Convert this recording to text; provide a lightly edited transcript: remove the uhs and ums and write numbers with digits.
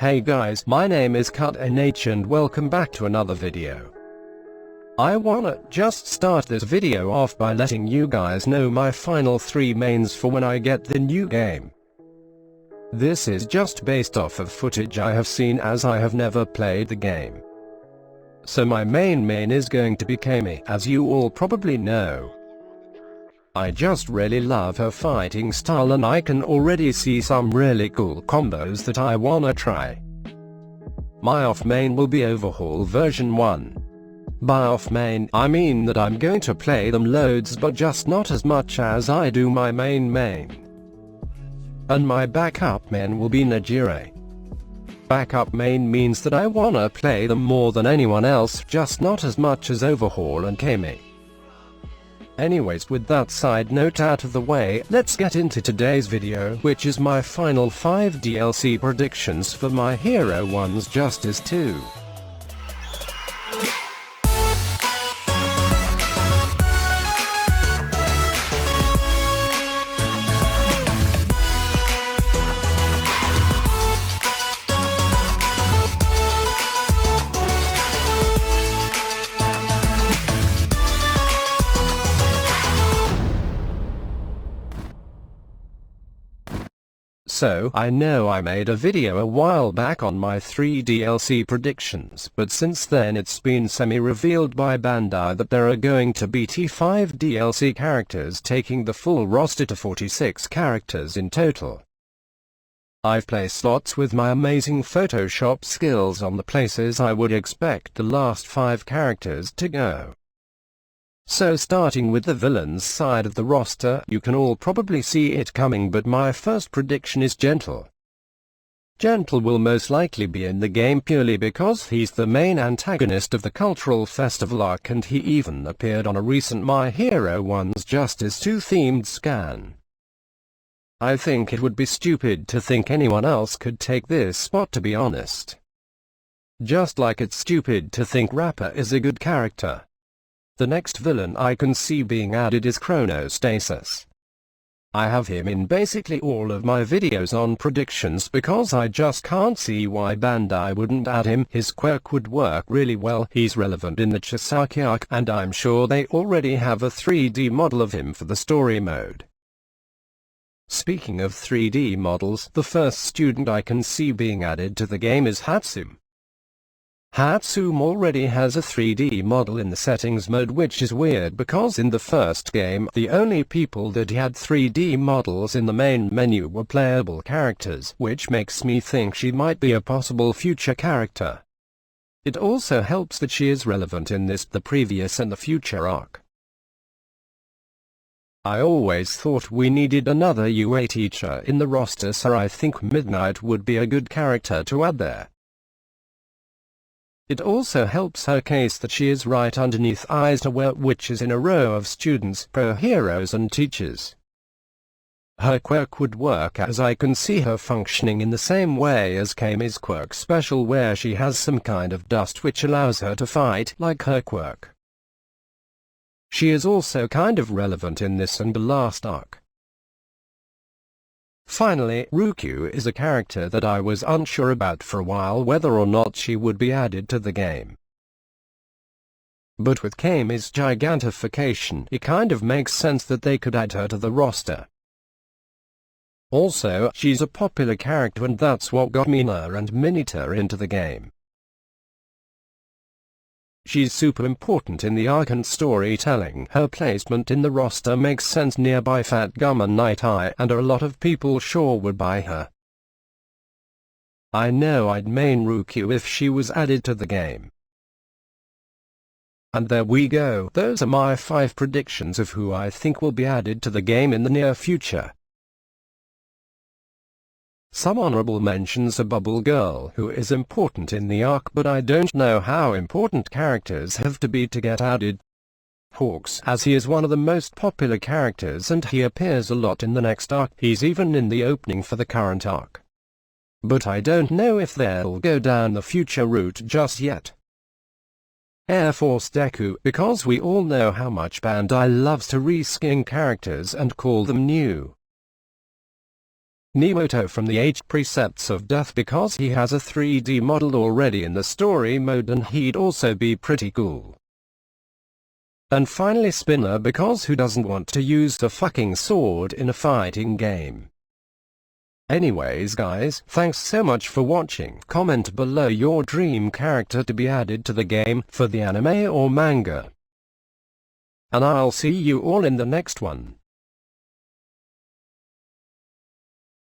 Hey guys, my name is CutNH and welcome back to another video. I wanna just start this video off by letting you guys know my final 3 mains for when I get the new game. This is just based off of footage I have seen as I have never played the game. So my main is going to be Kami, as you all probably know. I just really love her fighting style and I can already see some really cool combos that I wanna try. My off main will be Overhaul version 1. By off main, I mean that I'm going to play them loads but just not as much as I do my main. And my backup main will be Najire. Backup main means that I wanna play them more than anyone else, just not as much as Overhaul and Kami. Anyways, with that side note out of the way, let's get into today's video, which is my final 5 DLC predictions for My Hero 1's Justice 2. So, I know I made a video a while back on my 3 DLC predictions, but since then it's been semi-revealed by Bandai that there are going to be 5 DLC characters, taking the full roster to 46 characters in total. I've placed slots with my amazing Photoshop skills on the places I would expect the last 5 characters to go. So starting with the villains side of the roster, you can all probably see it coming, but my first prediction is Gentle. Gentle will most likely be in the game purely because he's the main antagonist of the Cultural Festival arc and he even appeared on a recent My Hero 1's Justice 2 themed scan. I think it would be stupid to think anyone else could take this spot, to be honest. Just like it's stupid to think Rapper is a good character. The next villain I can see being added is Chronostasis. I have him in basically all of my videos on predictions because I just can't see why Bandai wouldn't add him. His quirk would work really well, he's relevant in the Chisaki arc, and I'm sure they already have a 3D model of him for the story mode. Speaking of 3D models, the first student I can see being added to the game is Hatsum. Hatsum already has a 3D model in the settings mode, which is weird because in the first game, the only people that had 3D models in the main menu were playable characters, which makes me think she might be a possible future character. It also helps that she is relevant in this, the previous and the future arc. I always thought we needed another UA teacher in the roster, so I think Midnight would be a good character to add there. It also helps her case that she is right underneath Izaware, which is in a row of students, pro-heroes and teachers. Her quirk would work as I can see her functioning in the same way as Kami's quirk special, where she has some kind of dust which allows her to fight like her quirk. She is also kind of relevant in this and the last arc. Finally, Ryukyu is a character that I was unsure about for a while whether or not she would be added to the game. But with Kami's gigantification, it kind of makes sense that they could add her to the roster. Also, she's a popular character and that's what got Mina and Minita into the game. She's super important in the arc and storytelling. Her placement in the roster makes sense nearby Fat Gum and Night Eye, and a lot of people sure would buy her. I know I'd main Ryukyu if she was added to the game. And there we go, those are my 5 predictions of who I think will be added to the game in the near future. Some honorable mentions are Bubble Girl, who is important in the arc, but I don't know how important characters have to be to get added. Hawks, as he is one of the most popular characters and he appears a lot in the next arc, he's even in the opening for the current arc. But I don't know if they'll go down the future route just yet. Air Force Deku, because we all know how much Bandai loves to reskin characters and call them new. Nemoto from the 8 Precepts of Death because he has a 3D model already in the story mode and he'd also be pretty cool. And finally Spinner because who doesn't want to use the fucking sword in a fighting game? Anyways guys, thanks so much for watching. Comment below your dream character to be added to the game for the anime or manga. And I'll see you all in the next one.